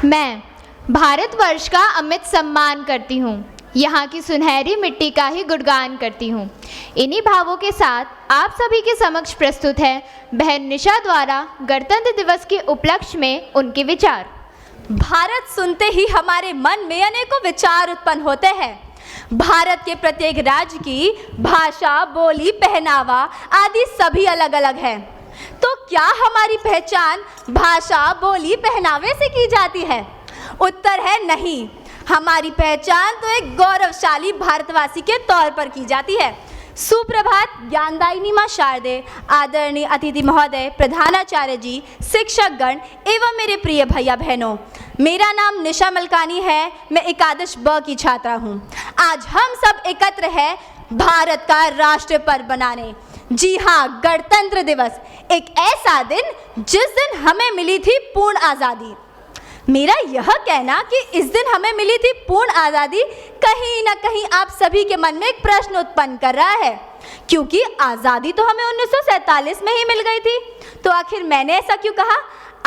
मैं भारतवर्ष का अमित सम्मान करती हूँ, यहाँ की सुनहरी मिट्टी का ही गुणगान करती हूँ। इन्हीं भावों के साथ आप सभी के समक्ष प्रस्तुत है बहन निशा द्वारा गणतंत्र दिवस के उपलक्ष्य में उनके विचार। भारत सुनते ही हमारे मन में अनेकों विचार उत्पन्न होते हैं। भारत के प्रत्येक राज्य की भाषा, बोली, पहनावा आदि सभी अलग अलग है। तो क्या हमारी पहचान भाषा, बोली, पहनावे से की जाती है? उत्तर है नहीं। हमारी पहचान तो एक गौरवशाली भारतवासी के तौर पर की जाती है। सुप्रभात ज्ञानदायिनी मां शारदे, आदरणीय अतिथि महोदय, प्रधानाचार्य जी, शिक्षकगण एवं मेरे प्रिय भैया बहनों, मेरा नाम निशा मलकानी है। मैं एकादश ब की छात्रा हूँ। आज हम सब एकत्र हैं भारत का राष्ट्रीय पर्व बनाने। जी हाँ, गणतंत्र दिवस, एक ऐसा दिन जिस दिन हमें मिली थी पूर्ण आज़ादी। मेरा यह कहना कि इस दिन हमें मिली थी पूर्ण आज़ादी कहीं ना कहीं आप सभी के मन में एक प्रश्न उत्पन्न कर रहा है, क्योंकि आज़ादी तो हमें 1947 में ही मिल गई थी। तो आखिर मैंने ऐसा क्यों कहा,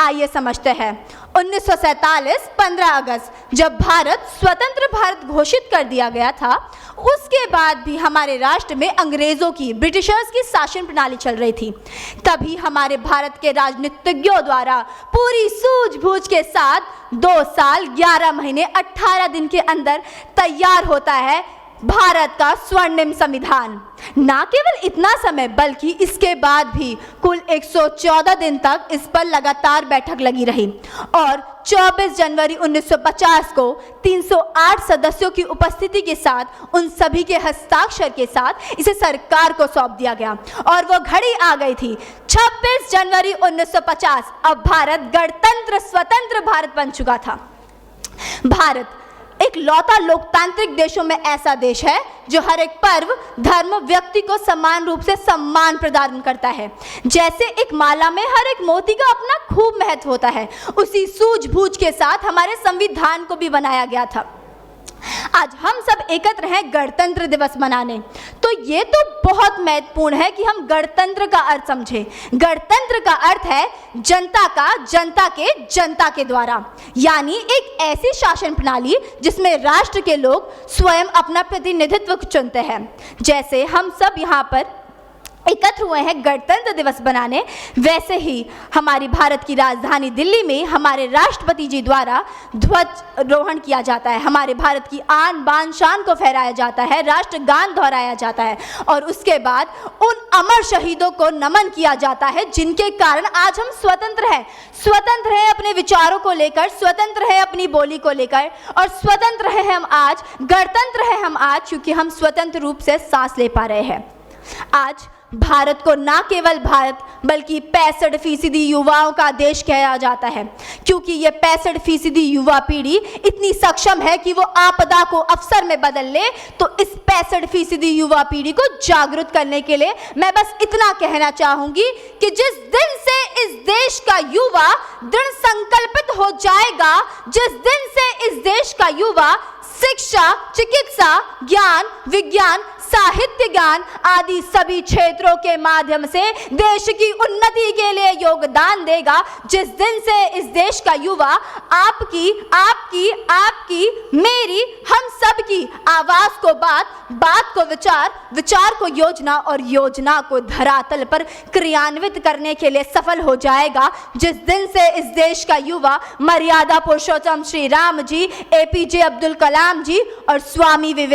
आइए समझते हैं। 1947 15 अगस्त जब भारत स्वतंत्र भारत घोषित कर दिया गया था, उसके बाद भी हमारे राष्ट्र में अंग्रेजों की, ब्रिटिशर्स की शासन प्रणाली चल रही थी। तभी हमारे भारत के राजनीतिज्ञों द्वारा पूरी सूझबूझ के साथ 2 साल 11 महीने 18 दिन के अंदर तैयार होता है भारत का स्वर्णिम संविधान। ना केवल इतना समय बल्कि इसके बाद भी कुल 114 दिन तक इस पर लगातार बैठक लगी रही और 24 जनवरी 1950 को 308 सदस्यों की उपस्थिति के साथ उन सभी के हस्ताक्षर के साथ इसे सरकार को सौंप दिया गया और वो घड़ी आ गई थी 26 जनवरी 1950। अब भारत गणतंत्र स्वतंत्र भारत बन चुका था। भारत एक लौता लोकतांत्रिक देशों में ऐसा देश है जो हर एक पर्व, धर्म, व्यक्ति को समान रूप से सम्मान प्रदान करता है। जैसे एक माला में हर एक मोती का अपना खूब महत्व होता है, उसी सूझबूझ के साथ हमारे संविधान को भी बनाया गया था। आज हम सब एकत्र हैं गणतंत्र दिवस मनाने। तो ये तो बहुत महत्वपूर्ण है कि हम गणतंत्र का अर्थ समझें। गणतंत्र का अर्थ है जनता का, जनता के द्वारा, यानी एक ऐसी शासन प्रणाली जिसमें राष्ट्र के लोग स्वयं अपना प्रतिनिधित्व चुनते हैं। जैसे हम सब यहाँ पर एकत्र हुए हैं गणतंत्र दिवस बनाने, वैसे ही हमारी भारत की राजधानी दिल्ली में हमारे राष्ट्रपति जी द्वारा ध्वजारोहण किया जाता है। हमारे भारत की आन बान शान को फहराया जाता है, राष्ट्रगान दोहराया जाता है और उसके बाद उन अमर शहीदों को नमन किया जाता है जिनके कारण आज हम स्वतंत्र हैं। स्वतंत्र हैं अपने विचारों को लेकर, स्वतंत्र हैं अपनी बोली को लेकर और स्वतंत्र हैं हम आज, गणतंत्र हैं हम आज क्योंकि हम स्वतंत्र रूप से सांस ले पा रहे हैं। आज भारत को ना केवल भारत बल्कि 65% युवाओं का देश कहा जाता है, क्योंकि ये 65% युवा पीढ़ी इतनी सक्षम है कि वो आपदा को अवसर में बदल ले। तो इस 65% युवा पीढ़ी को जागरूक करने के लिए मैं बस इतना कहना चाहूंगी कि जिस दिन से इस देश का युवा दृढ़ संकल्पित हो जाएगा, जिस दिन से इस देश का युवा शिक्षा, चिकित्सा, ज्ञान, विज्ञान, साहित्य ज्ञान आदि सभी क्षेत्रों के माध्यम से देश की उन्नति के लिए योगदान देगा, जिस दिन से इस देश का युवा आपकी, मेरी, हम सब की आवाज को बात को विचार को योजना और योजना को धरातल पर क्रियान्वित करने के लिए सफल हो जाएगा, जिस दिन से इस देश का युवा मर्यादा पुरुषोत्तम श्री राम जी, APJ अब्दुल कलाम जी और स्वामी विवेकानंद